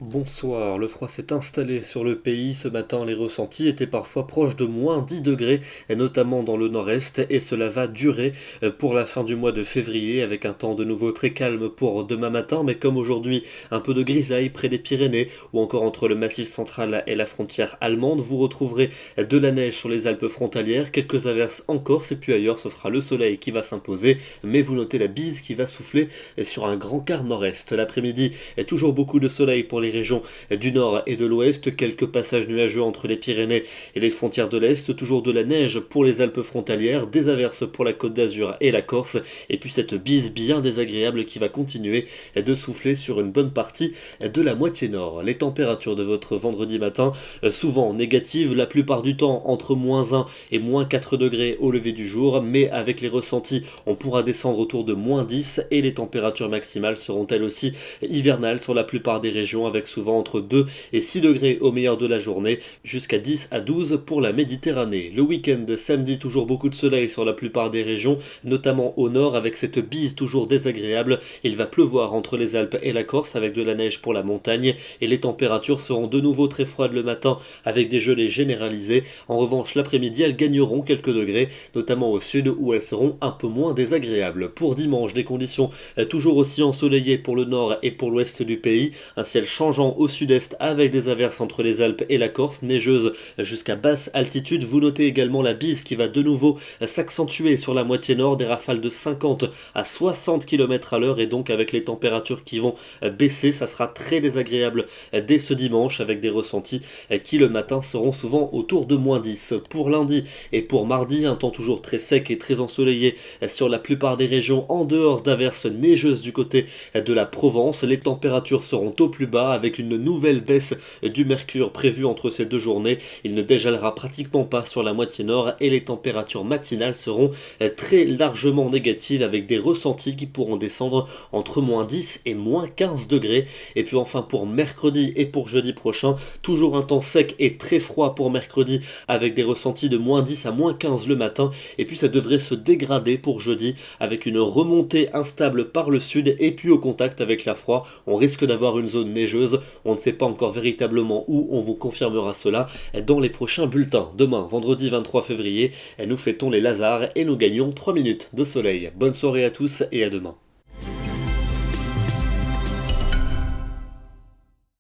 Bonsoir, le froid s'est installé sur le pays. Ce matin, les ressentis étaient parfois proches de moins 10 degrés, et notamment dans le nord-est, et cela va durer pour la fin du mois de février, avec un temps de nouveau très calme pour demain matin, mais comme aujourd'hui, un peu de grisaille près des Pyrénées, ou encore entre le Massif central et la frontière allemande. Vous retrouverez de la neige sur les Alpes frontalières, quelques averses en Corse, et puis ailleurs, ce sera le soleil qui va s'imposer, mais vous notez la bise qui va souffler sur un grand quart nord-est. L'après-midi, toujours beaucoup de soleil pour les régions du nord et de l'ouest, quelques passages nuageux entre les Pyrénées et les frontières de l'est, toujours de la neige pour les Alpes frontalières, des averses pour la Côte d'Azur et la Corse, et puis cette bise bien désagréable qui va continuer de souffler sur une bonne partie de la moitié nord. Les températures de votre vendredi matin, souvent négatives, la plupart du temps entre moins 1 et moins 4 degrés au lever du jour, mais avec les ressentis, on pourra descendre autour de moins 10 et les températures maximales seront elles aussi hivernales sur la plupart des régions, avec souvent entre 2 et 6 degrés au meilleur de la journée, jusqu'à 10 à 12 pour la Méditerranée. Le week-end samedi, toujours beaucoup de soleil sur la plupart des régions, notamment au nord avec cette bise toujours désagréable. Il va pleuvoir entre les Alpes et la Corse avec de la neige pour la montagne et les températures seront de nouveau très froides le matin avec des gelées généralisées. En revanche, l'après-midi, elles gagneront quelques degrés, notamment au sud où elles seront un peu moins désagréables. Pour dimanche, des conditions toujours aussi ensoleillées pour le nord et pour l'ouest du pays, un ciel changeant au sud-est avec des averses entre les Alpes et la Corse, neigeuses jusqu'à basse altitude. Vous notez également la bise qui va de nouveau s'accentuer sur la moitié nord, des rafales de 50 à 60 km à l'heure et donc avec les températures qui vont baisser, ça sera très désagréable dès ce dimanche avec des ressentis qui le matin seront souvent autour de moins 10. Pour lundi et pour mardi, un temps toujours très sec et très ensoleillé sur la plupart des régions en dehors d'averses neigeuses du côté de la Provence. Les températures seront au plus bas avec une nouvelle baisse du mercure prévue entre ces deux journées. Il ne dégèlera pratiquement pas sur la moitié nord et les températures matinales seront très largement négatives avec des ressentis qui pourront descendre entre moins 10 et moins 15 degrés. Et puis enfin pour mercredi et pour jeudi prochain, toujours un temps sec et très froid pour mercredi avec des ressentis de moins 10 à moins 15 le matin. Et puis ça devrait se dégrader pour jeudi avec une remontée instable par le sud et puis au contact avec la froid. On risque d'avoir une zone neigeuse. On ne sait pas encore véritablement où, on vous confirmera cela dans les prochains bulletins. Demain, vendredi 23 février, nous fêtons les Lazars et nous gagnons 3 minutes de soleil. Bonne soirée à tous et à demain.